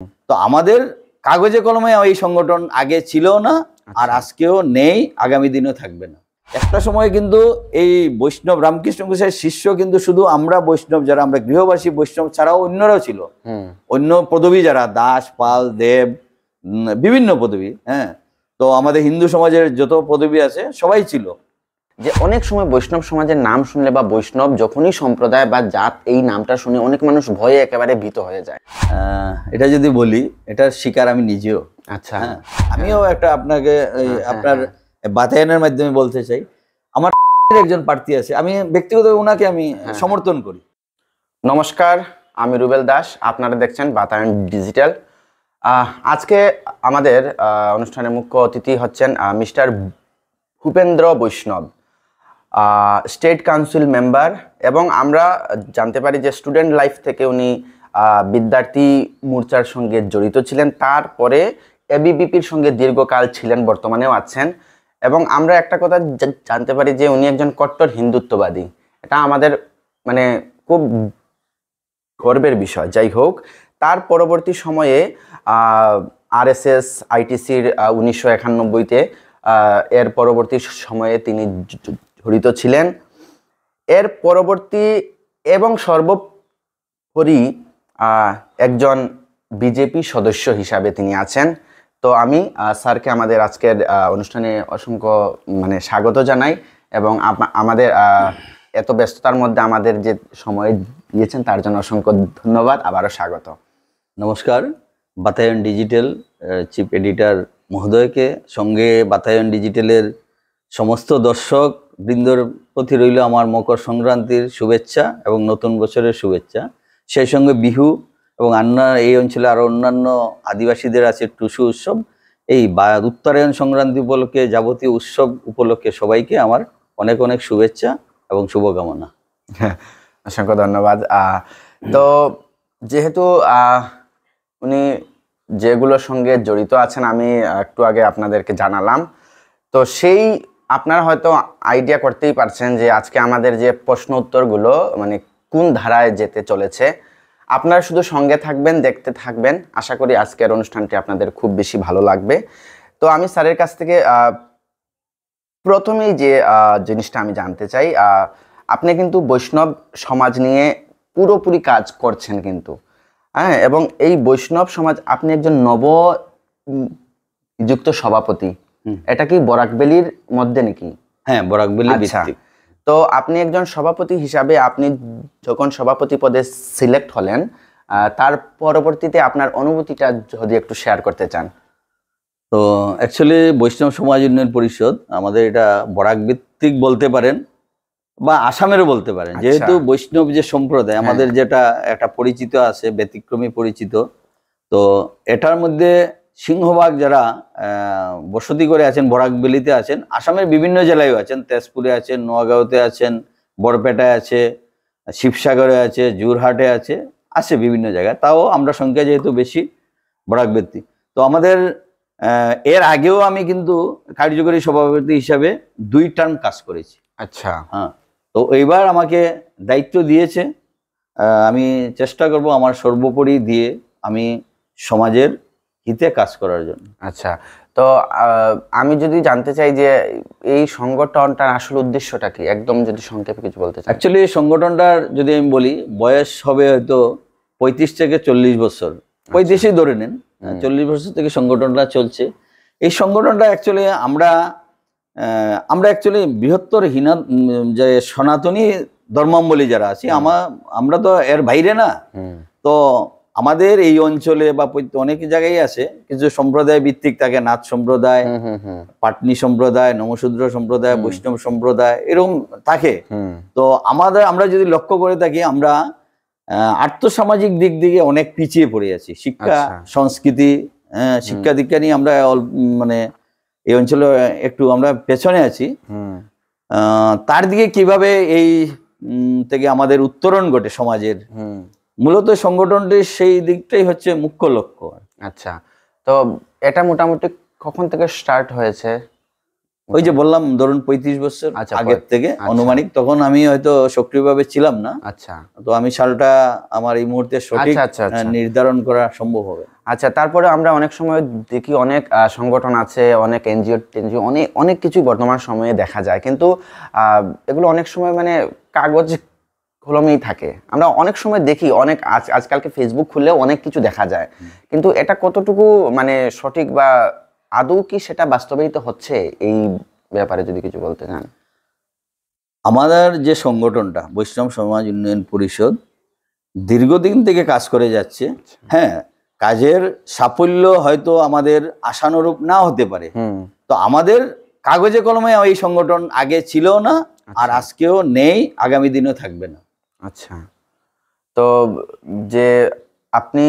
তো আমাদের কাগজে কলমে এই সংগঠন আগে ছিল না, আর আজকেও নেই, আগামী দিনেও থাকবে না। একটা সময় কিন্তু এই বৈষ্ণব রামকৃষ্ণ ঘোষের শিষ্য কিন্তু শুধু আমরা বৈষ্ণব যারা, আমরা গৃহবাসী বৈষ্ণব ছাড়াও অন্যরাও ছিল, অন্য পদবী যারা দাস পাল দেব বিভিন্ন পদবী। হ্যাঁ, তো আমাদের হিন্দু সমাজের যত পদবী আছে সবাই ছিল। যে অনেক সময় বৈষ্ণব সমাজের নাম শুনলে বা বৈষ্ণব যখনই সম্প্রদায় বা জাত এই নামটা শুনে অনেক মানুষ ভয়ে একেবারে ভীত হয়ে যায়। এটা যদি বলি, এটার শিকার আমি নিজেও। আচ্ছা, আমিও একটা আপনাকে আপনার বাতায়নের মাধ্যমে বলতে চাই, আমার একজন প্রার্থী আছে, আমি ব্যক্তিগত ওনাকে আমি সমর্থন করি। নমস্কার, আমি রুবেল দাস, আপনারা দেখছেন বাতায়ন ডিজিটাল। আজকে আমাদের অনুষ্ঠানের মুখ্য অতিথি হচ্ছেন মিস্টার ভূপেন্দ্র বৈষ্ণব, স্টেট কাউন্সিল মেম্বার, এবং আমরা জানতে পারি যে স্টুডেন্ট লাইফ থেকে উনি বিদ্যার্থী মোর্চার সঙ্গে জড়িত ছিলেন, তারপরে এবিভিপির সঙ্গে দীর্ঘকাল ছিলেন, বর্তমানেও আছেন। এবং আমরা একটা কথা জানতে পারি যে উনি একজন কট্টর হিন্দুত্ববাদী। এটা আমাদের মানে খুব গর্বের বিষয়। যাই হোক, তার পরবর্তী সময়ে আরএসএস আইটিসির 1991-তে এর পরবর্তী সময়ে তিনি জড়িত ছিলেন। এর পরবর্তী এবং সর্বোপরি একজন বিজেপি সদস্য হিসাবে তিনি আছেন। তো আমি স্যারকে আমাদের আজকের অনুষ্ঠানে অসংখ্য স্বাগত জানাই, এবং আমাদের এত ব্যস্ততার মধ্যে আমাদের যে সময় দিয়েছেন তার জন্য অসংখ্য ধন্যবাদ, আবারও স্বাগত। নমস্কার, বাতায়ন ডিজিটাল চিফ এডিটর মহোদয়কে, সঙ্গে বাতায়ন ডিজিটালের সমস্ত দর্শক বৃন্দর প্রতি রইল আমার মকর সংক্রান্তির শুভেচ্ছা এবং নতুন বছরের শুভেচ্ছা। সেই সঙ্গে বিহু এবং এই অঞ্চলে আরও অন্যান্য আদিবাসীদের আছে টুসু উৎসব। এই উত্তরায়ণ সংক্রান্তি উপলক্ষে, যাবতীয় উৎসব উপলক্ষে সবাইকে আমার অনেক অনেক শুভেচ্ছা এবং শুভকামনা। অসংখ্য ধন্যবাদ। তো যেহেতু উনি যেগুলোর সঙ্গে জড়িত আছেন আমি একটু আগে আপনাদেরকে জানালাম, তো সেই আপনারা হয়তো আইডিয়া করতেই পারছেন যে আজকে আমাদের যে প্রশ্ন উত্তরগুলো কোন ধারায় যেতে চলেছে। আপনারা শুধু সঙ্গে থাকবেন, দেখতে থাকবেন। আশা করি আজকের অনুষ্ঠানটি আপনাদের খুব বেশি ভালো লাগবে। তো আমি স্যারের কাছ থেকে প্রথমেই যে জিনিসটা আমি জানতে চাই, আপনি কিন্তু বৈষ্ণব সমাজ নিয়ে পুরোপুরি কাজ করছেন কিন্তু, হ্যাঁ, এবং এই বৈষ্ণব সমাজ আপনি একজন নিযুক্ত সভাপতি। এটা কি বরাকবেলির মধ্যে নাকি? হ্যাঁ, বরাকবেলি ভিত্তিক। তো আপনি একজন সভাপতি হিসাবে আপনি যখন সভাপতি পদে সিলেক্ট হলেন, তার পরবর্তীতে আপনার অনুভূতিটা যদি একটু শেয়ার করতে চান। তো অ্যাকচুয়ালি বৈষ্ণব সমাজ উন্নয়ন পরিষদ আমাদের এটা বরাক ভিত্তিক বলতে পারেন বা আসামেরও বলতে পারেন, যেহেতু বৈষ্ণব যে সম্প্রদায় আমাদের যেটা একটা পরিচিত আছে, ব্যতিক্রমী পরিচিত। তো এটার মধ্যে সিংহভাগ যারা বসতি করে আছেন বরাকবেলিতে আছেন, আসামের বিভিন্ন জেলায়ও আছেন, তেজপুরে আছেন, নোয়াগাঁওতে আছেন, বরপেটায় আছে, শিবসাগরে আছে, যোরহাটে আছে বিভিন্ন জায়গায়। তাও আমরা সংখ্যা যেহেতু বেশি বরাক ভিত্তিক, তো আমাদের এর আগেও আমি কিন্তু কার্যকরী সভাপতি হিসাবে 2 টার্ম কাজ করেছি। আচ্ছা, হ্যাঁ, তো এইবার আমাকে দায়িত্ব দিয়েছে, আমি চেষ্টা করব আমার সর্বোপরি দিয়ে আমি সমাজের হিতে কাজ করার জন্য। আচ্ছা, তো আমি যদি জানতে চাই যে এই সংগঠনটার আসল উদ্দেশ্যটা কি, একদম যদি সংক্ষেপে কিছু বলতে চাই। অ্যাকচুয়ালি এই সংগঠনটার যদি আমি বলি, বয়স হবে হয়তো 35 থেকে 40 বছর, 35ই ধরে নেন, 40 বছর থেকে সংগঠনটা চলছে। এই সংগঠনটা অ্যাকচুয়ালি আমরা অ্যাকচুয়ালি বৃহত্তর যে সনাতনী ধর্মাবলী যারা আছি, আমরা তো এর বাইরে না। তো আমাদের এই অঞ্চলে বা অনেক জায়গায় আছে কিছু সম্প্রদায় ভিত্তিক থাকে, নাথ সম্প্রদায়, পাটনি সম্প্রদায়, নমশূদ্র সম্প্রদায়, বৈষ্ণব সম্প্রদায়, এরকম থাকে। তো আমরা যদি লক্ষ্য করে থাকি, আমরা আর্থসামাজিক দিক থেকে অনেক পিছিয়ে পড়ে আছি। শিক্ষা সংস্কৃতি, শিক্ষা দীক্ষা নিয়ে আমরা এই অঞ্চলে একটু আমরা পেছনে আছি। তার দিকে কিভাবে এই থেকে আমাদের উত্তরণ ঘটে সমাজের, মূলত সংগঠনটির সেই দিকটাই হচ্ছে মুখ্য লক্ষ্য। আচ্ছা, তো এটা মোটামুটি কখন থেকে স্টার্ট হয়েছে? ওই যে বললাম ধরুন 35 বছর আচ্ছা, আগের থেকে আচ্ছা। অনুমানিক, তখন আমি হয়তো সক্রিয়ভাবে ছিলাম না, আচ্ছা তো আমি সালটা আমার এই মুহূর্তে সঠিক আচ্ছা, আচ্ছা। নির্ধারণ করা সম্ভব হবে। আচ্ছা, তারপরে আমরা অনেক সময় দেখি অনেক সংগঠন আছে, অনেক এনজিও অনেক অনেক কিছু বর্তমান সময়ে দেখা যায়, কিন্তু এগুলো অনেক সময় মানে কাগজ কলমেই থাকে। আমরা অনেক সময় দেখি অনেক আজকালকে ফেসবুক খুললেও অনেক কিছু দেখা যায়, কিন্তু এটা কতটুকু মানে সঠিক বা আদৌ কি সেটা বাস্তবায়িত হচ্ছে, এই ব্যাপারে যদি কিছু বলতে চান। আমাদের যে সংগঠনটা বৈষ্ণব সমাজ উন্নয়ন পরিষদ দীর্ঘদিন থেকে কাজ করে যাচ্ছে। হ্যাঁ, কাজের সাফল্য হয়তো আমাদের আশানুরূপ না হতে পারে, তো আমাদের কাগজে কলমে এই সংগঠন আগে ছিল না, আর আজকেও নেই, আগামী দিনেও থাকবে না। আচ্ছা, তো যে আপনি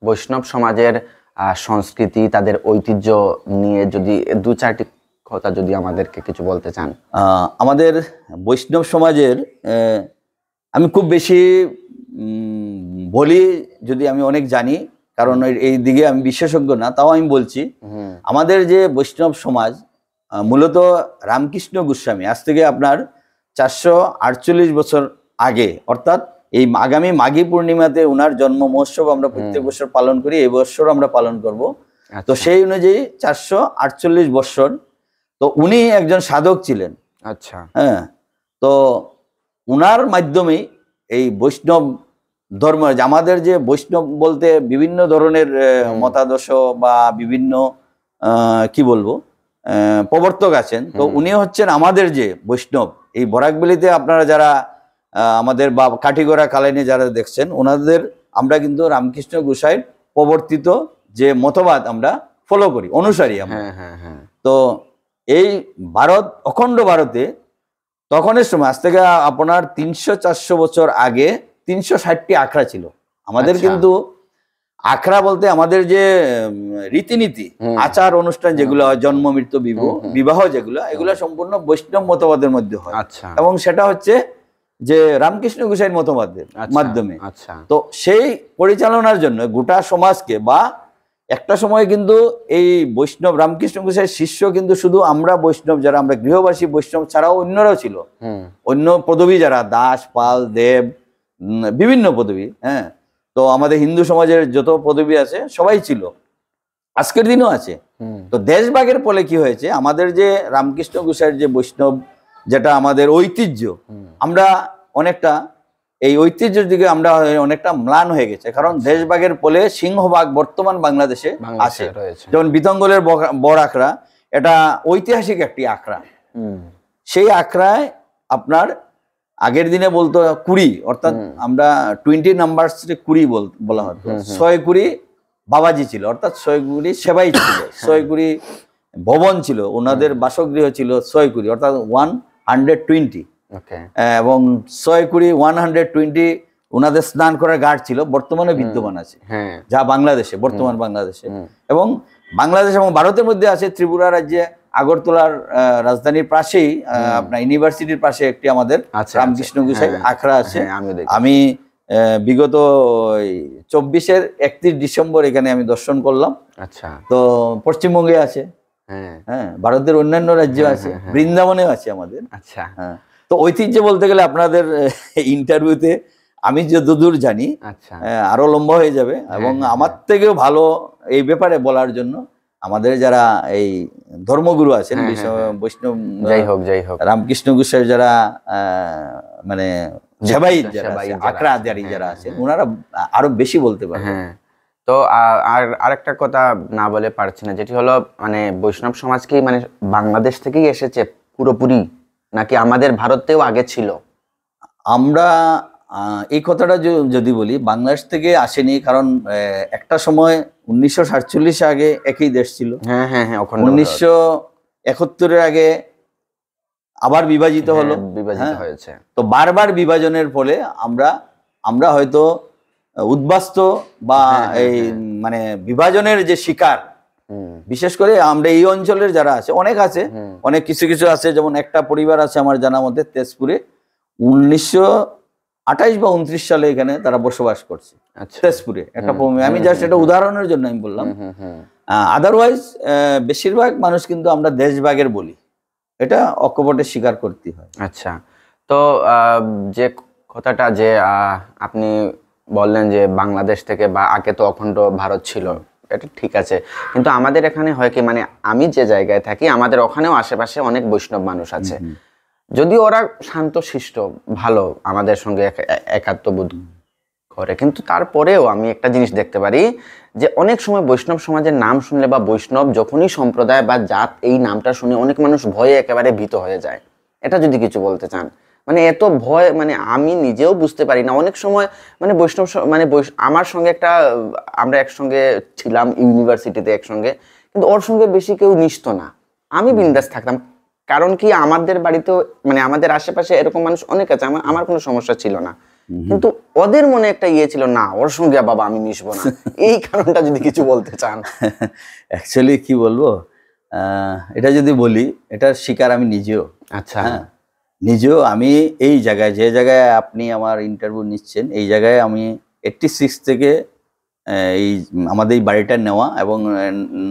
বৈষ্ণব সমাজের সংস্কৃতি, তাদের ঐতিহ্য নিয়ে যদি দু চারটি কথা যদি আমাদেরকে কিছু বলতে চান। আমাদের বৈষ্ণব সমাজের আমি খুব বেশি বলি, যদি আমি অনেক জানি, কারণ এই দিকে আমি বিশেষজ্ঞ না, তাও আমি বলছি। আমাদের যে বৈষ্ণব সমাজ মূলত রামকৃষ্ণ গোস্বামী আজ থেকে আপনার 448 বছর আগে, অর্থাৎ এই আগামী মাঘী পূর্ণিমাতে ওনার জন্ম মহোৎসব আমরা প্রত্যেক বছর পালন করি, এই বছর আমরা পালন করব। তো সেই অনুযায়ী 448 বছর, তো উনি একজন সাধক ছিলেন। আচ্ছা, হ্যাঁ, তো উনার মাধ্যমেই এই বৈষ্ণব ধর্ম, আমাদের যে বৈষ্ণব বলতে বিভিন্ন ধরনের মতাদর্শ বা বিভিন্ন কি বলবো প্রবর্তক আছেন, তো উনি হচ্ছেন আমাদের যে বৈষ্ণব। এই বরাকবেলিতে আপনারা যারা আমাদের বা কাঠিগড়া কালাইনে যারা দেখছেন, ওনাদের আমরা কিন্তু রামকৃষ্ণ গোসাইর প্রবর্তিত যে মতবাদ আমরা ফলো করি, অনুসারী আমরা। তো এই ভারত, অখণ্ড ভারতে তখনের সময় আজ থেকে আপনার 300-400 বছর আগে 360টি আখড়া ছিল আমাদের। কিন্তু আখড়া বলতে আমাদের যে রীতিনীতি, আচার অনুষ্ঠান যেগুলো হয়, জন্ম মৃত্যু বিবাহ যেগুলো, এগুলো সম্পূর্ণ বৈষ্ণব মতবাদের মধ্যে হয়, এবং সেটা হচ্ছে যে রামকৃষ্ণ গোসাইয়ের মতবাদের মাধ্যমে। তো সেই পরিচালনার জন্য গোটা সমাজকে, বা একটা সময় কিন্তু এই বৈষ্ণব রামকৃষ্ণ গোসাইয়ের শিষ্য কিন্তু শুধু আমরা বৈষ্ণব যারা, আমরা গৃহবাসী বৈষ্ণব ছাড়াও অন্যরাও ছিল, অন্য পদবী যারা দাস, পাল, দেব, বিভিন্ন পদবী। হ্যাঁ, তো আমাদের হিন্দু সমাজের যত পদবী আছে সবাই ছিল, আজকের দিনও আছে। তো দেশভাগের ফলে কি হয়েছে, আমাদের যে রামকৃষ্ণ গোসাইয়ের যে বৈষ্ণব, যেটা আমাদের ঐতিহ্য, আমরা অনেকটা এই ঐতিহ্যের দিকে আমরা অনেকটা ম্লান হয়ে গেছে। কারণ দেশভাগের ফলে সিংহভাগ বর্তমান বাংলাদেশে আছে। যেমন বিতঙ্গলের বড় আখড়া, এটা ঐতিহাসিক একটি আখড়া। সেই আখড়ায় আপনার আগের দিনে বলতো 20, অর্থাৎ আমরা 20 নাম্বার 20 বলা হতো। 6 বাবাজি ছিল, অর্থাৎ 6 সেবাই ছিল, 6 ভবন ছিল, ওনাদের বাসগৃহ ছিল 6, অর্থাৎ 120। এবং 120 ওনাদের স্নান করার ঘাট ছিল, বর্তমানে বিদ্যমান আছে, যা বাংলাদেশে, বর্তমান বাংলাদেশে। এবং বাংলাদেশ এবং ভারতের মধ্যে আছে ত্রিপুরা রাজ্যে আগরতলার রাজধানীর পাশেই, আপনার ইউনিভার্সিটির পাশে একটি আমাদের রামকৃষ্ণ গোসাই আখড়া আছে। আমি বিগত 24-এর 31 ডিসেম্বর এখানে আমি দর্শন করলাম। আচ্ছা, তো পশ্চিমবঙ্গে আছে, হ্যাঁ, ভারতের অন্যান্য রাজ্যে আছে, বৃন্দাবনেও আছে আমাদের। আচ্ছা, হ্যাঁ। তো ঐতিহ্য বলতে গেলে আপনাদের ইন্টারভিউতে আমি যতদূর জানি আরো লম্বা হয়ে যাবে, এবং আমার থেকেও ভালো এই ব্যাপারে বলার জন্য আমাদের যারা এই ধর্মগুরু আছেন, বৈষ্ণব, যাই হোক রামকৃষ্ণ গোসাইয়ের যারা মানে সেবাই যারা আখড়া যারা আছেন, ওনারা আরো বেশি বলতে পারে। তো আর আরেকটা কথা না বলে পারছি না, যেটি হলো মানে বৈষ্ণব সমাজ কি মানে বাংলাদেশ থেকেই এসেছে পুরোপুরি, নাকি আমাদের ভারতেও আগে ছিল? আমরা এই কথাটা যদি বলি, বাংলাদেশ থেকে আসেনি, কারণ একটা সময় 1947 আগে একই দেশ ছিল। 1971-এর আগে আবার বিভাজিত হলো, হয়েছে। তো বারবার বিভাজনের ফলে আমরা হয়তো উদ্বাস্ত বা এই মানে বিভাজনের যে শিকার, বিশেষ করে আমরা এই অঞ্চলের যারা আছে, অনেক কিছু আছে। যেমন একটা পরিবার আছে আমার জানা মতে তেজপুরে, 1928 বা 29 সালে এখানে তারা বসবাস করছে তেজপুরে একটা। আমি জাস্ট এটা উদাহরণের জন্য আমি বললাম। আদারওয়াইজ বেশিরভাগ মানুষ কিন্তু আমরা দেশভাগের বলি, এটা অকপটে স্বীকার করতে হয়। আচ্ছা, তো যে কথাটা যে আপনি বললেন যে বাংলাদেশ থেকে বা আগে তো অখণ্ড ভারত ছিল, এটা ঠিক আছে, কিন্তু আমাদের এখানে হয় কি, মানে আমি যে জায়গায় থাকি আমাদের ওখানেও আশেপাশে অনেক বৈষ্ণব মানুষ আছে, যদিও ওরা শান্তশিষ্ট ভালো, আমাদের সঙ্গে একাত্মবোধ করে, কিন্তু তারপরেও আমি একটা জিনিস দেখতে পারি যে অনেক সময় বৈষ্ণব সমাজের নাম শুনলে বা বৈষ্ণব যখনই সম্প্রদায় বা জাত এই নামটা শুনে অনেক মানুষ ভয়ে একেবারে ভীত হয়ে যায়। এটা যদি কিছু বলতে চান, মানে এত ভয়, মানে আমি নিজেও বুঝতে পারি না অনেক সময়, মানে বৈষ্ণব মানে আমার সঙ্গে একটা, আমরা একসঙ্গে ছিলাম ইউনিভার্সিটিতে একসঙ্গে, কিন্তু ওর সঙ্গে বেশি কেউ মিশতো না, আমি বিন্দাস থাকতাম। কারণ কি, আমাদের বাড়িতেও মানে আমাদের আশেপাশে এরকম মানুষ অনেক আছে, আমার কোনো সমস্যা ছিল না, কিন্তু ওদের মনে একটা ইয়ে ছিল, না ওর সঙ্গে বাবা আমি মিশবো না। এই কারণটা যদি কিছু বলতে চান। অ্যাকচুয়ালি কি বলবো, এটা যদি বলি, এটার শিকার আমি নিজেও। আচ্ছা, হ্যাঁ, নিজেও আমি এই জায়গায়, যে জায়গায় আপনি আমার ইন্টারভিউ নিচ্ছেন, এই জায়গায় আমি 86 থেকে এই আমাদের এই বাড়িটা নেওয়া, এবং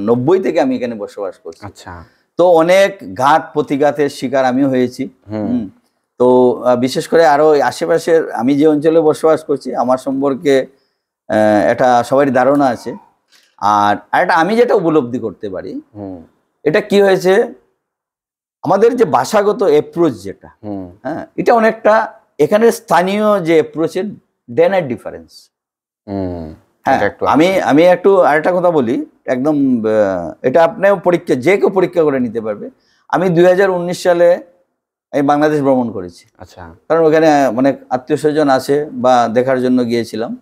90 থেকে আমি এখানে বসবাস করছি। আচ্ছা, তো অনেক ঘাত প্রতিঘাতের শিকার আমিও হয়েছি। তো বিশেষ করে আরো আশেপাশের, আমি যে অঞ্চলে বসবাস করছি আমার সম্পর্কে এটা সবারই ধারণা আছে। আর একটা আমি যেটা উপলব্ধি করতে পারি, এটা কি হয়েছে, আমাদের যে ভাষাগত অ্যাপ্রোচ যেটা, হ্যাঁ, এটা অনেকটা এখানে স্থানীয় যে অ্যাপ্রোচের ডেনার ডিফারেন্স। হ্যাঁ, আমি একটু আরেকটা কথা বলি, একদম এটা আপনিও পরীক্ষা, যে কেউ পরীক্ষা করে নিতে পারবে। আমি 2019 সালে আমি বাংলাদেশ ভ্রমণ করেছি। আচ্ছা, কারণ ওখানে অনেক আত্মীয় স্বজন আছে বা দেখার জন্য গিয়েছিলাম।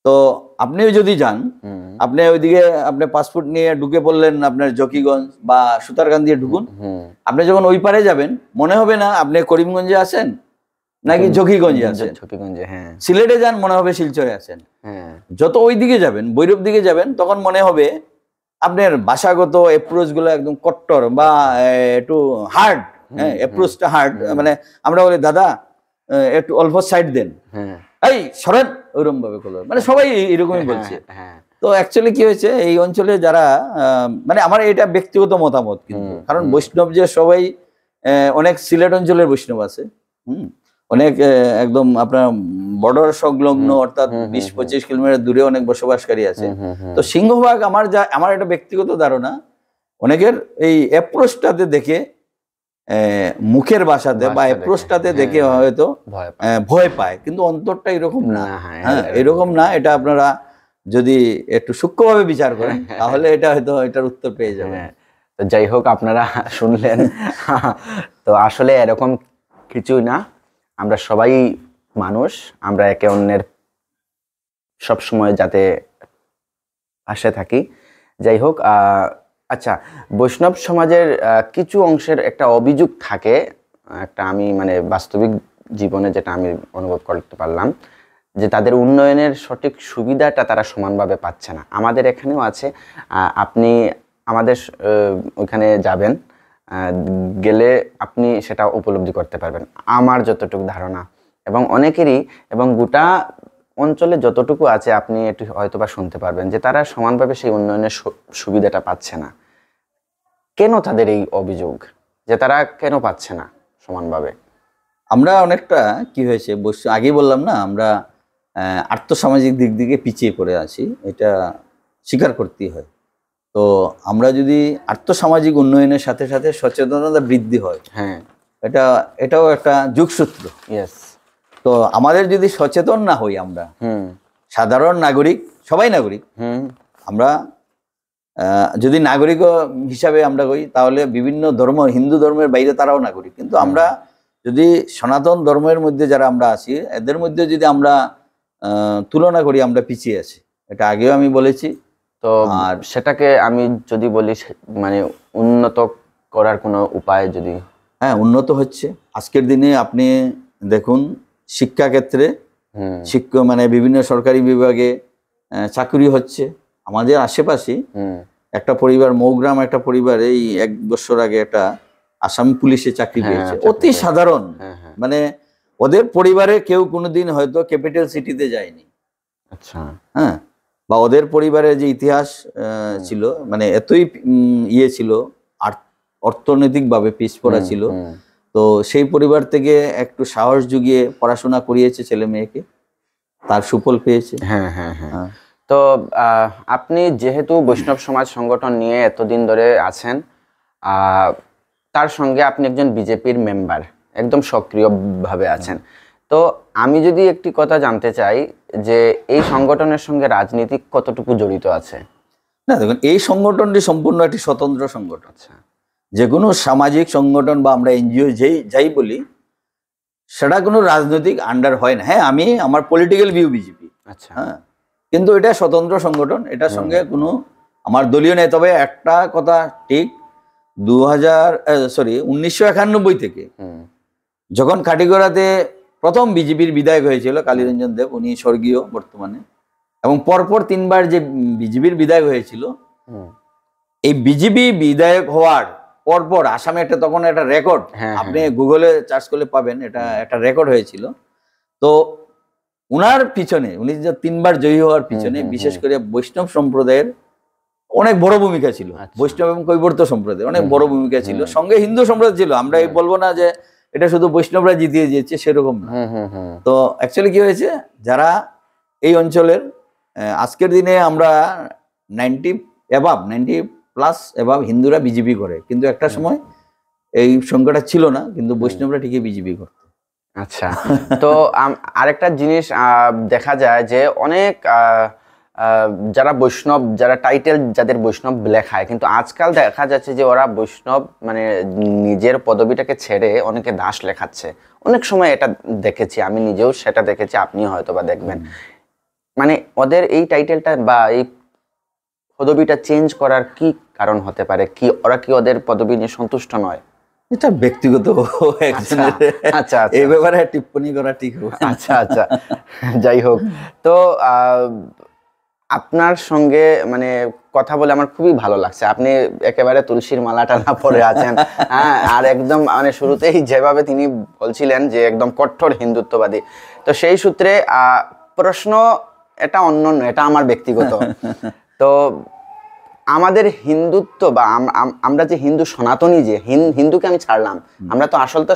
তো আপনিও যদি যান, আপনি ওইদিকে আপনি পাসপোর্ট নিয়ে ঢুকে পড়লেন আপনার জকিগঞ্জ বা সুতারকান দিয়ে ঢুকুন, আপনি যখন ওই পারে যাবেন মনে হবে না আপনি করিমগঞ্জে আছেন নাকি জকিগঞ্জে আছেন। হ্যাঁ, সিলেটে যান মনে হবে শিলচরে আছেন। যত ওই দিকে যাবেন, ভৈরব দিকে যাবেন, তখন মনে হবে আপনার ভাষাগত অ্যাপ্রোচ গুলো একদম কট্টর বা একটু হার্ড। হ্যাঁ, অ্যাপ্রোচটা হার্ড, মানে আমরা বলি দাদা একটু অল্প সাইড দেন, এই সরেন, ওইরকম ভাবে করলো, মানে সবাই এরকমই বলছে। তো অ্যাকচুয়ালি কি হয়েছে, এই অঞ্চলে যারা মানে আমার এটা ব্যক্তিগত মতামত, কিন্তু কারণ বৈষ্ণব যে সবাই, অনেক সিলেট অঞ্চলের বৈষ্ণব আছে, অনেক একদম আপনার বর্ডার সংলগ্ন, অর্থাৎ 20-25 কিলোমিটার দূরে অনেক বসবাসকারী আছে। তো সিংহভাগ আমার একটা ব্যক্তিগত ধারণা, অনেকের এই অ্যাপ্রোচটাতে দেখে, মুখের ভাষাতে বা অ্যাপ্রোচটাতে দেখে হয়তো ভয় পায়, কিন্তু অন্তরটা এরকম না। হ্যাঁ, এরকম না। এটা আপনারা যদি একটু সূক্ষ্মভাবে বিচার করেন তাহলে এটা হয়তো এটার উত্তর পেয়ে যাবেন। তো যাই হোক, আপনারা শুনলেন, তো আসলে এরকম কিছুই না, আমরা সবাই মানুষ, আমরা একে অন্যের সবসময় যাতে পাশে থাকি। যাই হোক, আচ্ছা, বৈষ্ণব সমাজের কিছু অংশের একটা অভিযোগ থাকে, একটা আমি মানে বাস্তবিক জীবনে যেটা আমি অনুভব করতে পারলাম, যে তাদের উন্নয়নের সঠিক সুবিধাটা তারা সমানভাবে পাচ্ছে না। আমাদের এখানেও আছে, আপনি আমাদের ওইখানে যাবেন, গেলে আপনি সেটা উপলব্ধি করতে পারবেন, আমার যতটুকু ধারণা, এবং অনেকেরই, এবং গোটা অঞ্চলে যতটুকু আছে আপনি একটু হয়তোবা শুনতে পারবেন যে তারা সমানভাবে সেই উন্নয়নের সুবিধাটা পাচ্ছে না। কেন তাদের এই অভিযোগ যে তারা কেন পাচ্ছে না সমানভাবে? আমরা অনেকটা কি হয়েছে, আগেই বললাম না, আমরা আর্থসামাজিক দিক থেকে পিছিয়ে পড়ে আছি, এটা স্বীকার করতেই হয়। তো আমরা যদি আর্থসামাজিক উন্নয়নের সাথে সাথে সচেতনতা বৃদ্ধি হয়, হ্যাঁ, এটাও একটা যুগসূত্র। তো আমাদের যদি সচেতন না হই, আমরা সাধারণ নাগরিক, সবাই নাগরিক, আমরা যদি নাগরিক হিসাবে আমরা করি, তাহলে বিভিন্ন ধর্ম, হিন্দু ধর্মের বাইরে তারাও নাগরিক, কিন্তু আমরা যদি সনাতন ধর্মের মধ্যে যারা আমরা আছি, এদের মধ্যে যদি আমরা তুলনা করি, আমরা পিছিয়ে আছি, এটা আগেও আমি বলেছি। তো আর সেটাকে আমি যদি বলি, মানে উন্নত করার কোনো উপায় যদি? হ্যাঁ, উন্নত হচ্ছে। আজকের দিনে আপনি দেখুন, শিক্ষা ক্ষেত্রে মানে বিভিন্ন সরকারি বিভাগে চাকরি হচ্ছে। আমাদের আশেপাশে একটা পরিবার, মৌগ্রাম একটা পরিবার, এই 1 বছর আগে একটা আসাম পুলিশে চাকরি পেয়েছে, অতি সাধারণ, মানে ওদের পরিবারে কেউ কোনোদিন হয়তো ক্যাপিটাল সিটিতে যায়নি। আচ্ছা, হ্যাঁ, বা ওদের পরিবারের যে ইতিহাস ছিল, মানে এতই ইয়ে ছিল, অর্থনৈতিকভাবে পিছপড়া ছিল, তো সেই পরিবার থেকে একটু সাহস জুগিয়ে পড়াশোনা করিয়েছে ছেলে মেয়েকে, তার সুফল পেয়েছে। হ্যাঁ হ্যাঁ হ্যাঁ। তো আপনি যেহেতু বৈষ্ণব সমাজ সংগঠন নিয়ে এতদিন ধরে আছেন, তার সঙ্গে আপনি একজন বিজেপির মেম্বার, একদম সক্রিয়ভাবে আছেন, তো আমি যদি একটি কথা জানতে চাই যে এই সংগঠনের সঙ্গে রাজনীতি কতটুকু জড়িত আছে? না দেখুন, এই সংগঠনটি সম্পূর্ণ একটি স্বতন্ত্র সংগঠন। আচ্ছা, যে কোনো সামাজিক সংগঠন বা আমরা এনজিও যাই বলি, সেটা কোনো রাজনৈতিক আন্ডার হয় না। হ্যাঁ, আমি আমার পলিটিক্যাল ভিউ বিজেপি, আচ্ছা, হ্যাঁ, কিন্তু এটা স্বতন্ত্র সংগঠন, এটার সঙ্গে কোনো আমার দলীয় নেই। তবে একটা কথা ঠিক, 1991 থেকে যখন কাটিগড়াতে প্রথম বিজেপির বিধায়ক হয়েছিল কালীরঞ্জন দেব, উনি স্বর্গীয় বর্তমানে, এবং পরপর 3বার যে বিজেপির বিধায়ক হয়েছিল, এই বিজেপি বিধায়ক হওয়ার পরপর আসামে একটা তখন একটা রেকর্ড, আপনি গুগলে সার্চ করলে পাবেন, এটা একটা রেকর্ড হয়েছিল। তো উনার পিছনে, উনি যে 3বার জয়ী হওয়ার পিছনে বিশেষ করে বৈষ্ণব সম্প্রদায়ের অনেক বড় ভূমিকা ছিল। বৈষ্ণব এবং কৈবর্ত সম্প্রদায়ের অনেক বড় ভূমিকা ছিল, সঙ্গে হিন্দু সম্প্রদায় ছিল। আমরা এই বলবো না যে এটা শুধু বৈষ্ণবরা জিতিয়ে দিয়েছে, সেরকম না। তো অ্যাকচুয়ালি কি হয়েছে, যারা এই অঞ্চলের আজকের দিনে আমরা 90+ হিন্দুরা বিজেপি করে, কিন্তু একটা সময় এই সংখ্যাটা ছিল না, কিন্তু বৈষ্ণবরা ঠিকই বিজেপি করত। আচ্ছা, তো আরেকটা জিনিস দেখা যায় যে অনেক যারা বৈষ্ণব, যারা টাইটেল যাদের বৈষ্ণব লেখায়, কিন্তু আজকাল দেখা যাচ্ছে যে ওরা বৈষ্ণব মানে নিজের পদবিটাকে ছেড়ে অনেকে দাস লেখাচ্ছে। অনেক সময় এটা দেখেছি, আমি নিজেও সেটা দেখেছি, আপনিও হয়তো বা দেখবেন। মানে ওদের এই টাইটেলটা বা এই পদবিটা চেঞ্জ করার কি কারণ হতে পারে? কি ওরা কি ওদের পদবি নিয়ে সন্তুষ্ট নয়? এটা ব্যক্তিগত, আচ্ছা, এই ব্যাপারে টিপ্পণী করা ঠিক হবে। আচ্ছা আচ্ছা, যাই হোক, তো আপনার সঙ্গে মানে কথা বলে আমার খুবই ভালো লাগছে। আপনি একেবারে তুলসীর মালাটা না পরে আছেন, হ্যাঁ, আর একদম মানে শুরুতেই যেভাবে তিনি বলছিলেন যে একদম কঠোর হিন্দুত্ববাদী, তো সেই সূত্রে প্রশ্ন এটা অন্যান্য, এটা আমার ব্যক্তিগত। তো আমাদের হিন্দুত্ব বা আমরা যে হিন্দু সনাতনী, যে হিন্দুকে আমি ছাড়লাম, আমরা তো আসল তো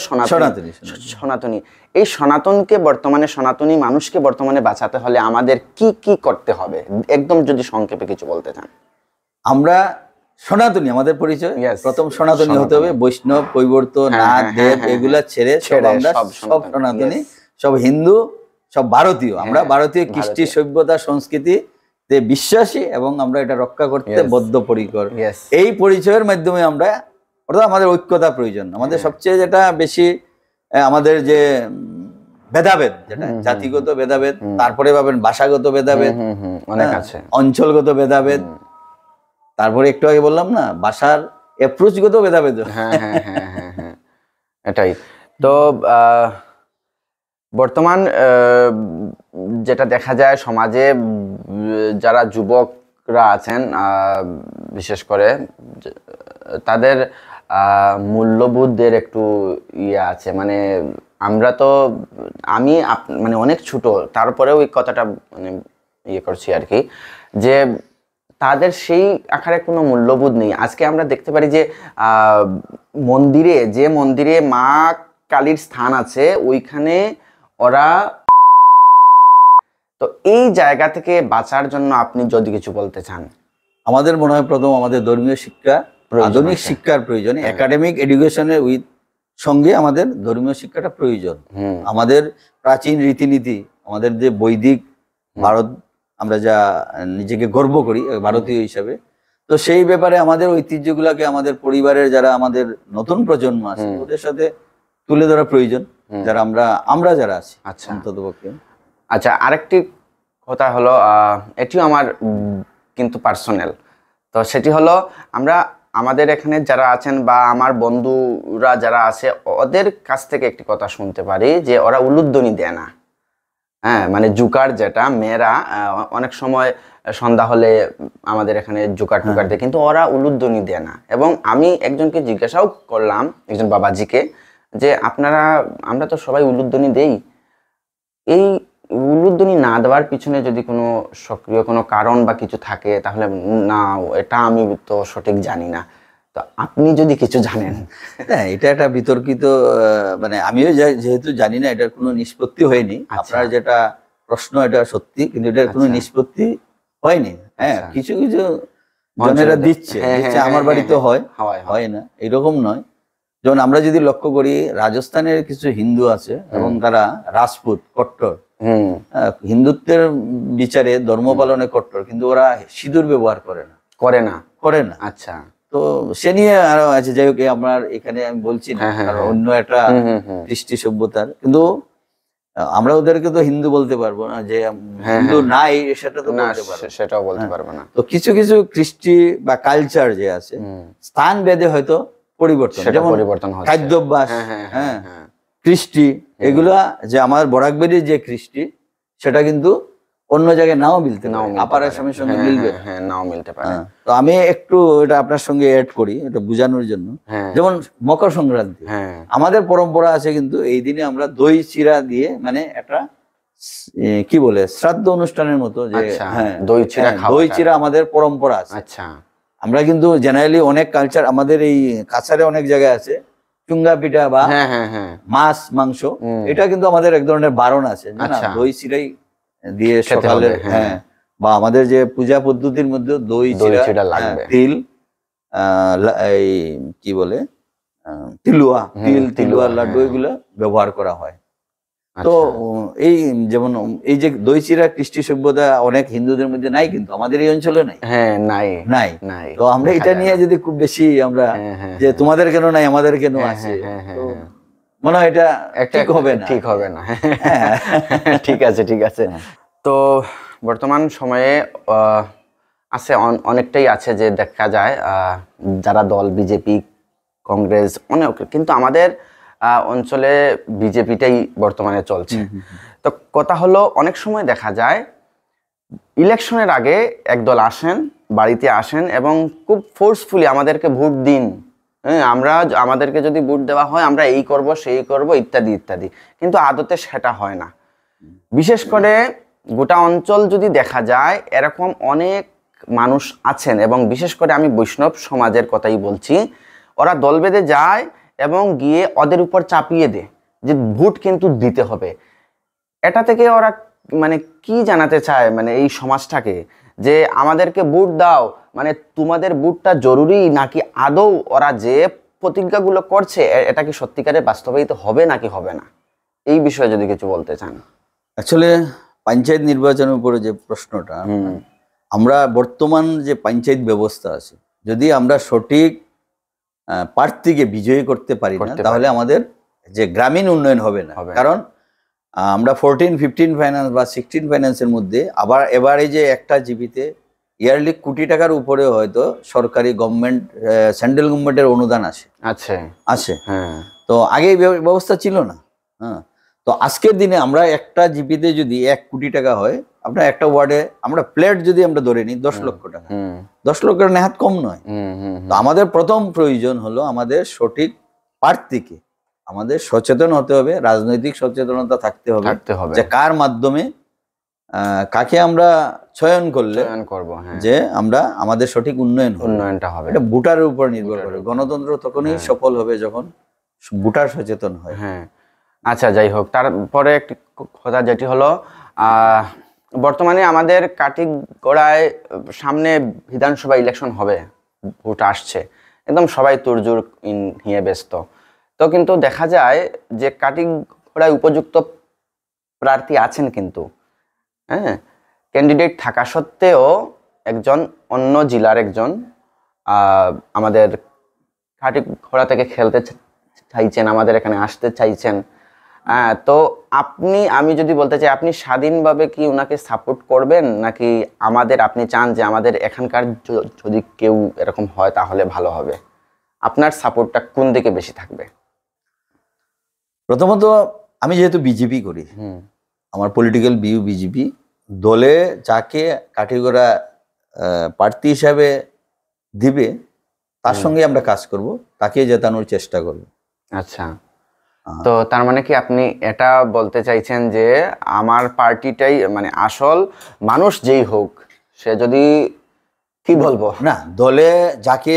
সনাতনী। এই সনাতনকে বর্তমানে, সনাতনী মানুষকে বর্তমানে বাঁচাতে হলে আমাদের কি কি করতে হবে, একদম যদি সংক্ষেপে কিছু বলতে চান। আমরা সনাতনী, আমাদের পরিচয় প্রথম সনাতনী হতে হবে। বৈষ্ণব, কৈবর্ত, নাথ, দেব এগুলা ছেড়ে আমরা সব সনাতনী, সব হিন্দু, সব ভারতীয়। আমরা ভারতীয় কৃষ্টি, সভ্যতা, সংস্কৃতি বিশ্বাসী, এবং আমরা এটা রক্ষা করতে বদ্ধপরিকর। এই পরিচয়ের মাধ্যমে আমরা, অর্থাৎ আমাদের ঐক্যতা প্রয়োজন। আমাদের সবচেয়ে যেটা বেশি, আমাদের যে ভেদাভেদ, যেটা জাতিগত ভেদাভেদ, তারপরে পাবেন ভাষাগত ভেদাভেদ, অনেক আছে, অঞ্চলগত ভেদাভেদ, তারপরে একটু আগে বললাম না, ভাষার অ্যাপ্রোচগত ভেদাভেদ। হ্যাঁ হ্যাঁ হ্যাঁ হ্যাঁ হ্যাঁ, এটাই তো। বর্তমান যেটা দেখা যায় সমাজে, যারা যুবকরা আছেন বিশেষ করে, তাদের মূল্যবোধের একটু ইয়ে আছে। মানে আমরা তো, আমি মানে অনেক ছোট, তারপরেও এই কথাটা মানে ইয়ে করছি আর কি, যে তাদের সেই আকারে কোনো মূল্যবোধ নেই। আজকে আমরা দেখতে পারি যে মন্দিরে মা কালীর স্থান আছে, ওইখানে ওরা, তো এই জায়গা থেকে বাঁচার জন্য আপনি যদি কিছু বলতে চান। আমাদের মনে হয় প্রথম আমাদের ধর্মীয় শিক্ষা, আধুনিক শিক্ষার প্রয়োজন। একাডেমিক এডুকেশনের সঙ্গে আমাদের ধর্মীয় শিক্ষাটা প্রয়োজন। আমাদের প্রাচীন রীতিনীতি, আমাদের যে বৈদিক ভারত, আমরা যা নিজেকে গর্ব করি ভারতীয় হিসাবে, তো সেই ব্যাপারে আমাদের ঐতিহ্যগুলোকে আমাদের পরিবারের যারা আমাদের নতুন প্রজন্ম আছে ওদের সাথে তুলে ধরা প্রয়োজন, যারা আমরা যারা আছি অন্ততপক্ষে। আচ্ছা, আরেকটি কথা হলো, এটিও আমার কিন্তু পার্সোনাল, তো সেটি হলো, আমাদের এখানে যারা আছেন বা আমার বন্ধুরা যারা আছে, ওদের কাছ থেকে একটি কথা শুনতে পারি যে ওরা উলুধ্বনি দেয় না। হ্যাঁ, মানে জুকার, যেটা মেয়েরা অনেক সময় সন্ধ্যা হলে আমাদের এখানে জুকার টুকার দেয়, কিন্তু ওরা উলুধ্বনি দেয় না। এবং আমি একজনকে জিজ্ঞাসাও করলাম, একজন বাবাজিকে, যে আমরা তো সবাই উলুধ্বনি দেই, এই উলুধ্বনি না দেওয়ার পিছনে যদি কোনো সক্রিয় কোনো কারণ বা কিছু থাকে তাহলে না, এটা আমি তো সঠিক জানি না, তো আপনি যদি কিছু জানেন। হ্যাঁ, এটা একটা বিতর্কিত মানে আমিও যেহেতু জানি না, এটার কোনো নিষ্পত্তি হয়নি। আপনার যেটা প্রশ্ন এটা সত্যি, কিন্তু এটার কোনো নিষ্পত্তি হয়নি। হ্যাঁ, কিছু কিছু জনেরা দিচ্ছে, আমার বাড়িতে হয় না এরকম নয়। যেমন আমরা যদি লক্ষ্য করি, রাজস্থানের কিছু হিন্দু আছে এবং তারা রাজপুত কট্টর, হিন্দুত্বের বিচারে ধর্ম পালনে কট্টর, কিন্তু ওরা সিঁদুর ব্যবহার করে না। আচ্ছা, তো সে নিয়ে আরো আছে। যাই হোক, আমার এখানে আমি বলছি না, কারণ অন্য একটা কৃষ্টি সভ্যতার, কিন্তু আমরা ওদেরকে তো হিন্দু বলতে পারবো না, যে হিন্দু নাই সেটা তো বলতে পারবো, সেটাও বলতে পারবো না। তো কিছু কিছু কৃষ্টি বা কালচার যে আছে, স্থান ভেদে হয়তো পরিবর্তন, যেমন খাদ্যাভ্যাস, হ্যাঁ, কৃষ্টি, এগুলা যে আমার বরাকবেরির যে কৃষ্টি, সেটা কিন্তু অন্য জায়গায় নাও মিলতে পারে, আপার আসামের সঙ্গে মিলবে, নাও মিলতে পারে। তো আমি একটু এটা আপনার সঙ্গে অ্যাড করি, এটা বোঝানোর জন্য। যেমন মকর সংক্রান্তি, আমাদের পরম্পরা আছে, কিন্তু এই দিনে আমরা দই চিড়া দিয়ে, মানে একটা কি বলে শ্রাদ্ধ অনুষ্ঠানের মতো, যে হ্যাঁ দই চিড়া আমাদের পরম্পরা আছে। আচ্ছা, আমরা কিন্তু জেনারেলি অনেক কালচার আমাদের এই কাছারে অনেক জায়গায় আছে, চুঙ্গা পিঠা বা মাছ মাংস, এটা কিন্তু আমাদের এক ধরনের বারণ আছে, দই চিড়াই দিয়ে সকালে, হ্যাঁ, বা আমাদের যে পূজা পদ্ধতির মধ্যে দই চিড়া লাগবে, তিল, এই কি বলে তিলুয়া লাড্ডু, এগুলো ব্যবহার করা হয়। তো এই যেমন এই যে দই চিড়া কৃষ্টি সভ্যতা অনেক হিন্দুদের মধ্যে নাই, কিন্তু আমাদের এই অঞ্চলে নাই, নাই। তো আমরা এটা নিয়ে যদি খুব বেশি আমরা যে তোমাদের কেন নাই আমাদের কেন আছে, তো মনে হয় এটা ঠিক হবে না। ঠিক আছে। তো বর্তমান সময়ে আছে, অনেকটাই আছে যে দেখা যায় যারা দল বিজেপি, কংগ্রেস, অনেক, কিন্তু আমাদের অঞ্চলে বিজেপিটাই বর্তমানে চলছে। তো কথা হলো, অনেক সময় দেখা যায় ইলেকশনের আগে একদল আসেন, বাড়িতে আসেন এবং খুব ফোর্সফুলি আমাদেরকে ভোট দিন, আমাদেরকে যদি ভোট দেওয়া হয় আমরা এই করব সেই করব ইত্যাদি ইত্যাদি, কিন্তু আদতে সেটা হয় না। বিশেষ করে গোটা অঞ্চল যদি দেখা যায়, এরকম অনেক মানুষ আছেন, এবং বিশেষ করে আমি বৈষ্ণব সমাজের কথাই বলছি, ওরা দল বেঁধে যায় এবং গিয়ে ওদের উপর চাপিয়ে দেয় যে ভোট কিন্তু দিতে হবে। এটা থেকে ওরা মানে কি জানাতে চায়, মানে এই সমাজটাকে, যে আমাদেরকে ভোট দাও, মানে তোমাদের ভোটটা জরুরি, নাকি আদৌ ওরা যে প্রতিজ্ঞাগুলো করছে এটা কি সত্যিকারে বাস্তবায়িত হবে নাকি হবে না, এই বিষয়ে যদি কিছু বলতে চান। আসলে পঞ্চায়েত নির্বাচনের উপরে যে প্রশ্নটা, আমরা বর্তমান যে পঞ্চায়েত ব্যবস্থা আছে, যদি আমরা সঠিক প্রার্থীকে বিজয়ী করতে পারি না, তাহলে আমাদের যে গ্রামীণ উন্নয়ন হবে না। কারণ আমরা 14, 15 ফাইন্যান্স বা 16 ফাইন্যান্সের মধ্যে আবার এবারে যে একটা জিপিতে ইয়ারলি কোটি টাকার উপরে হয়তো সরকারি গভর্নমেন্ট, সেন্ট্রাল গভর্নমেন্টের অনুদান আছে। তো আগে এই ব্যবস্থা ছিল না। হ্যাঁ, তো আজকের দিনে আমরা একটা জিপিতে যদি 1 কোটি টাকা হয়, আপনার একটা ওয়ার্ডে আমরা প্লেট যদি আমরা ধরে নিই 10 লক্ষ টাকা, 10 লক্ষ নেহাত কম নয়। তো আমাদের প্রথম প্রয়োজন হলো আমাদের সঠিক প্রার্থীকে, আমাদের সচেতন হতে হবে, রাজনৈতিক সচেতনতা থাকতে হবে যে কার মাধ্যমে কাকে আমরা চয়ন করব, যে আমরা আমাদের সঠিক উন্নয়নটা হবে। এটা ভোটারের উপর নির্ভর করে। গণতন্ত্র তখনই সফল হবে যখন ভোটার সচেতন হয়। আচ্ছা, যাই হোক, তারপরে একটি কথা যেটি হলো, বর্তমানে আমাদের কাটিগড়ায় সামনে বিধানসভা ইলেকশন হবে, ভোট আসছে, একদম সবাই তোড়জোড় নিয়ে ব্যস্ত। তো কিন্তু দেখা যায় যে কাটিগড়ায় উপযুক্ত প্রার্থী আছেন, কিন্তু ক্যান্ডিডেট থাকা সত্ত্বেও একজন অন্য জেলার একজন আমাদের কাটিগড়া থেকে খেলতে চাইছেন, আমাদের এখানে আসতে চাইছেন। তো আমি যদি বলতে চাই, আপনি স্বাধীনভাবে কি ওনাকে সাপোর্ট করবেন, নাকি আপনি চান যে আমাদের এখানকার যদি কেউ এরকম হয় তাহলে ভালো হবে? আপনার সাপোর্টটা কোন দিকে বেশি থাকবে? প্রথমত আমি যেহেতু বিজেপি করি, আমার পলিটিক্যাল ভিউ বিজেপি, দলে যাকে কাঠিগড়া প্রার্থী হিসাবে দিবে তার সঙ্গে আমরা কাজ করব, তাকে জেতানোর চেষ্টা করব। আচ্ছা, তো তার মানে কি আপনি এটা বলতে চাইছেন যে আমার পার্টিটাই মানে আসল, মানুষ যেই হোক সে যদি, কি বলবো, না, দলে যাকে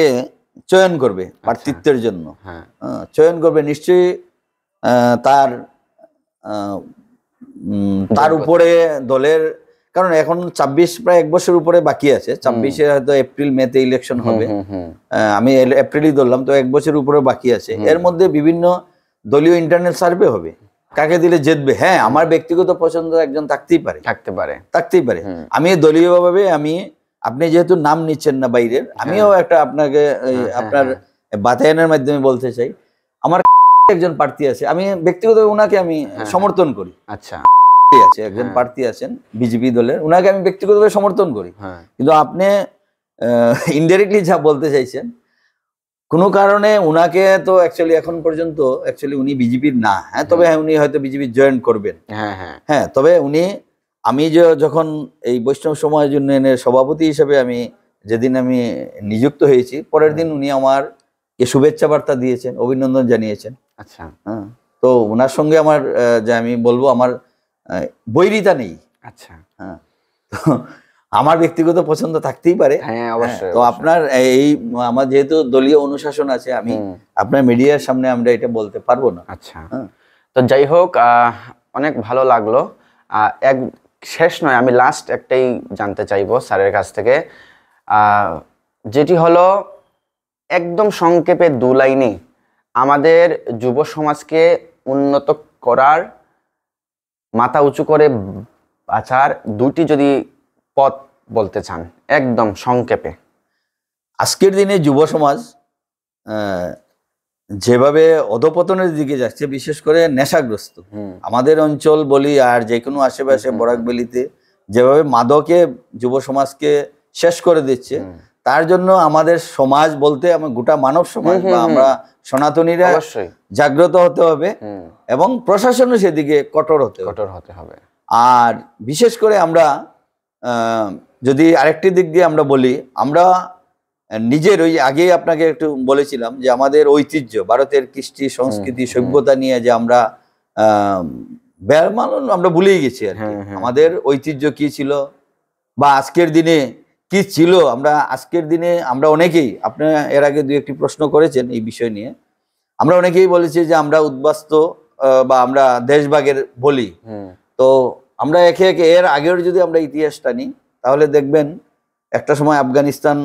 চয়ন করবে প্রার্থিত্বের জন্য, হ্যাঁ চয়ন করবে নিশ্চয়ই তার তার উপরে দলের, কারণ এখন 26 প্রায় 1 বছর উপরে বাকি আছে, 26-এ হয়তো এপ্রিল মেতে ইলেকশন হবে, আমি এপ্রিলই ধরলাম, তো 1 বছর উপরে বাকি আছে। এর মধ্যে বিভিন্ন দলীয় ইন্টারনাল সার্ভে হবে, কাকে দিলে জিতবে। হ্যাঁ, আমার ব্যক্তিগত পছন্দ একজন থাকতেই পারে। আমি দলীয়ভাবে, আপনি যেহেতু নাম নিচ্ছেন না বাইরের, আমিও একটা আপনাকে আপনার বাতায়নের মাধ্যমে বলতে চাই, আমার একজন প্রার্থী আছে, আমি ব্যক্তিগত ওনাকে আমি সমর্থন করি। আচ্ছা, আছে একজন প্রার্থী আছেন বিজেপি দলের, ওনাকে আমি ব্যক্তিগতভাবে সমর্থন করি। কিন্তু আপনি ইনডাইরেক্টলি যা বলতে চাইছেন, কোনো কারণে উনাকে তো অ্যাকচুয়ালি এখন পর্যন্ত অ্যাকচুয়ালি উনি বিজেপির না, হ্যাঁ, তবে হ্যাঁ উনি হয়তো বিজেপি জয়েন করবেন, হ্যাঁ, তবে উনি, আমি যখন এই বৈষ্ণব সমাজ উন্নয়নের সভাপতি হিসেবে আমি যেদিন আমি নিযুক্ত হয়েছি, পরের দিন উনি আমার শুভেচ্ছা বার্তা দিয়েছেন, অভিনন্দন জানিয়েছেন। আচ্ছা, হ্যাঁ, তো ওনার সঙ্গে আমার যে আমি বলবো আমার বৈরিতা নেই। আচ্ছা, হ্যাঁ, তো আমার ব্যক্তিগত পছন্দ থাকতেই পারে। হ্যাঁ অবশ্যই। তো আপনার এই আমার যেহেতু দলীয় অনুশাসন আছে, আমি আপনার মিডিয়ার সামনে আমরা এটা বলতে পারবো না। আচ্ছা, তো যাই হোক, অনেক ভালো লাগলো। এক শেষ নয়, আমি লাস্ট একটাই জানতে চাইবো স্যারের কাছ থেকে, যেটি হলো একদম সংক্ষেপে 2 লাইনে আমাদের যুব সমাজকে উন্নত করার, মাথা উঁচু করে বাঁচার 2টি যদি পথ বলতে চান, একদম সংক্ষেপে। আজকের দিনে যুব সমাজ যেভাবে অধপতনের দিকে যাচ্ছে, বিশেষ করে নেশাগ্রস্ত, আমাদের অঞ্চল বলি আর যে কোনো আশেপাশে বরাকবেলিতে যেভাবে মাদকে যুব সমাজকে শেষ করে দিচ্ছে, তার জন্য আমাদের সমাজ বলতে আমার গোটা মানব সমাজ বা আমরা সনাতনীরা জাগ্রত হতে হবে, এবং প্রশাসনও সেদিকে কঠোর হতে হবে। আর বিশেষ করে আমরা যদি আরেকটি দিক দিয়ে আমরা বলি, আমরা নিজের ওই আগেই আপনাকে একটু বলেছিলাম যে আমাদের ঐতিহ্য, ভারতের কৃষ্টি সংস্কৃতি সভ্যতা নিয়ে যে আমরা আমরা ভুলেই গেছি আর কি। আমাদের ঐতিহ্য কি ছিল বা আজকের দিনে কি ছিল, আজকের দিনে আমরা অনেকেই, আপনি এর আগে 2-1টি প্রশ্ন করেছেন এই বিষয় নিয়ে, আমরা অনেকেই বলেছি যে আমরা উদ্বাস্ত বা আমরা দেশভাগের বলি। তো আমরা একে একে এর আগের যদি আমরা ইতিহাসটা নিই, তাহলে দেখবেন একটা সময় আফগানিস্তান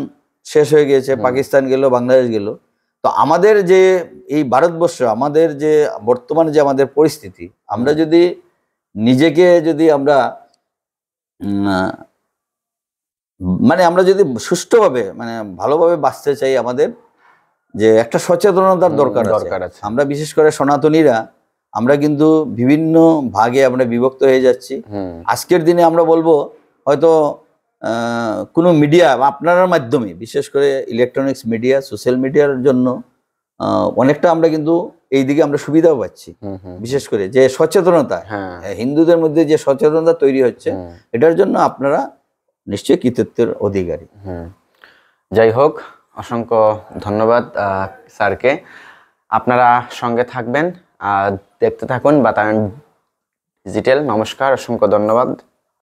শেষ হয়ে গিয়েছে, পাকিস্তান গেল, বাংলাদেশ গেল। তো আমাদের যে এই ভারতবর্ষ, আমাদের যে বর্তমানে যে আমাদের পরিস্থিতি, আমরা যদি নিজেকে যদি আমরা আমরা যদি সুষ্ঠুভাবে ভালোভাবে বাঁচতে চাই, আমাদের যে একটা সচেতনতার দরকার আছে। আমরা বিশেষ করে সনাতনীরা, আমরা কিন্তু বিভিন্ন ভাগে আমরা বিভক্ত হয়ে যাচ্ছি। আজকের দিনে আমরা বলবো হয়তো কোনো মিডিয়া বা আপনার মাধ্যমে, বিশেষ করে ইলেকট্রনিক্স মিডিয়া, সোশ্যাল মিডিয়ার জন্য অনেকটা আমরা কিন্তু এই দিকে আমরা সুবিধাও পাচ্ছি। বিশেষ করে যে সচেতনতা, হিন্দুদের মধ্যে যে সচেতনতা তৈরি হচ্ছে, এটার জন্য আপনারা নিশ্চয়ই কৃতিত্বের অধিকারী। যাই হোক, অসংখ্য ধন্যবাদ স্যারকে। আপনারা সঙ্গে থাকবেন, দেখতে থাকুন বাতায়ন ডিজিটাল। নমস্কার, অসংখ্য ধন্যবাদ।